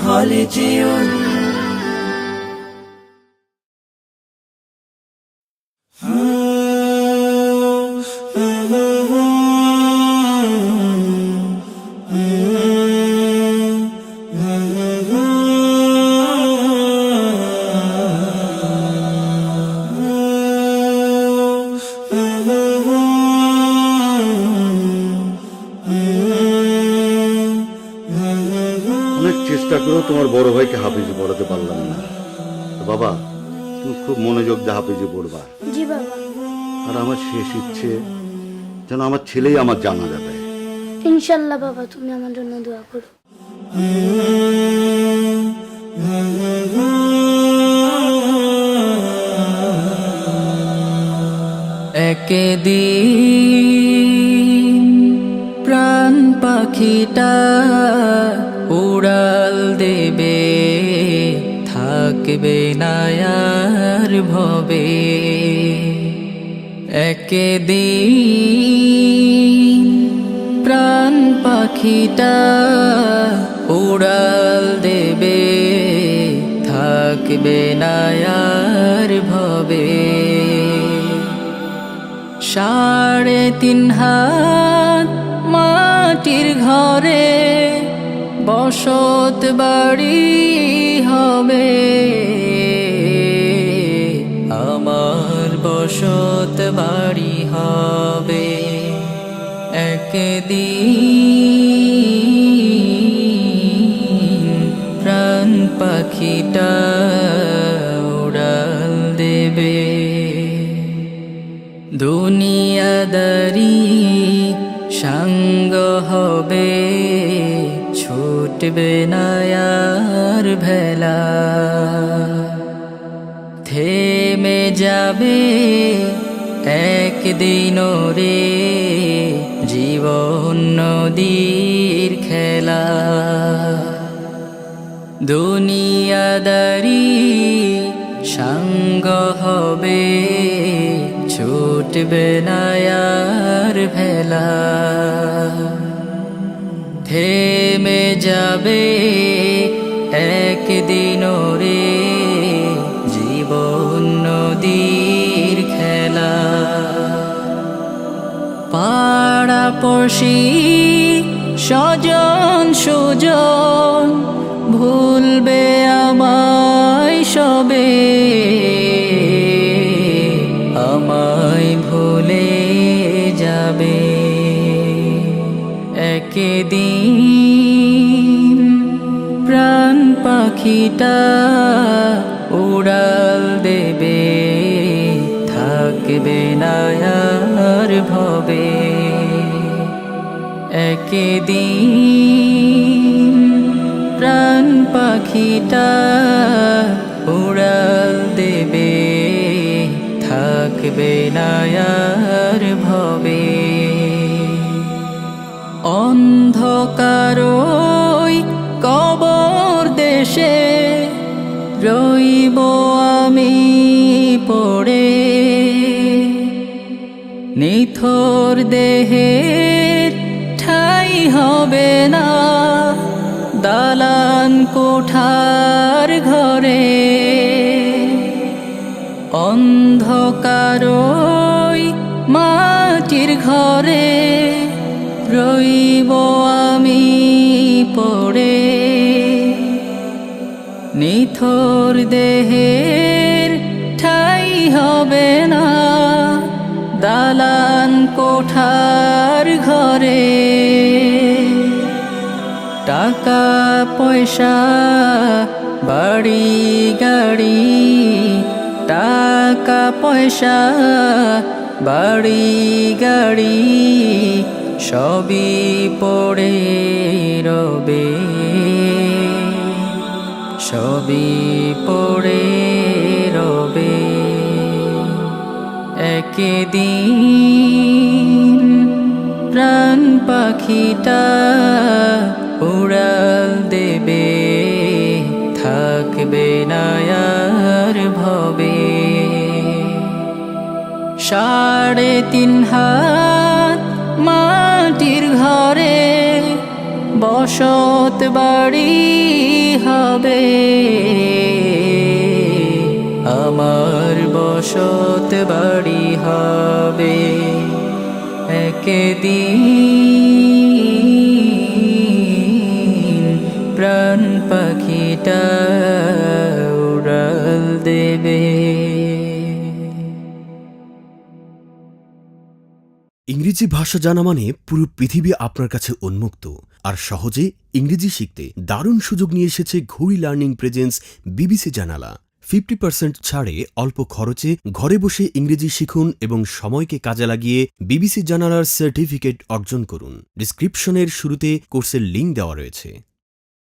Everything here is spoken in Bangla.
হলে যেও। অনেক চেষ্টা করেও তোমার বড় ভাইকে হাফিজে পড়াতে পারলাম না। বাবা, তুমি খুব মনোযোগ দিয়ে হাফিজে পড়বা। জি বাবা। আর আমার শেষ ইচ্ছে যেন আমার ছেলেই আমার জানাজা দেয়। ইনশাল্লাহ বাবা, তুমি আমার জন্য দোয়া করো। একদিন প্রাণ পাখিটা উড়াল দেবে, থাকবে না আর ভবে। একদিন প্রাণ পাখিটা উড়াল দেবে, থাকবে না আর ভবে। 3.5 হাত মাটির ঘরে বসত বাড়ি হবে, আমার বসত বাড়ি হবে। একদিন প্রাণ পাখিটা উড়াল দেবে। দুনিয়াদারি সঙ্গ হবে, ছুটবে না আর ভেলা। থেমে যাবে একদিন রে জীবন নদীর খেলা। দুনিয়াদারি সঙ্গ হবে, ছুটবে না আর ভেলা। থেমে যাবে একদিন রে জীবন নদীর খেলা। পাড়াপড়শি স্বজন সুজন ভুলবে আমায় সবে, আমায় ভুলে যাবে। একদিন প্রাণ পাখিটা উড়াল দেবে, থাকবে না আর ভবে। একদিন প্রাণ পাখিটা উড়াল দেবে, থাকবে না আর ভবে। অন্ধকারই কবর দেশে রইব আমি পড়ে, নিথর দেহের ঠাই হবে না দালান কোঠার ঘরে। অন্ধকারই মাটির ঘরে রইব আমি পড়ে, নিথর দেহের ঠাই হবে না দালান কোঠার ঘরে। টাকা পয়সা বাড়ি গাড়ি, টাকা পয়সা বাড়ি গাড়ি সবই পড়ে রবে, সবই পড়ে রবে। একদিন প্রাণ পাখিটা উড়াল দেবে, থাকবে না আর ভবে। 3.5 হাত মাটির ঘরে বসত বাড়ি হবে আমার বসত বাড়ি হবে একদিন প্রাণ পাখিটা উড়াল দেবে। ইংরেজি ভাষা জানা মানে পুরো পৃথিবী আপনার কাছে উন্মুক্ত। আর সহজে ইংরেজি শিখতে দারুণ সুযোগ নিয়ে এসেছে ঘড়ি লার্নিং প্রেজেন্স বিবিসি জানালা। 50% ছাড়ে অল্প খরচে ঘরে বসে ইংরেজি শিখুন এবং সময়কে কাজে লাগিয়ে বিবিসি জানালার সার্টিফিকেট অর্জন করুন। ডিসক্রিপশনের শুরুতে কোর্সের লিঙ্ক দেওয়া রয়েছে।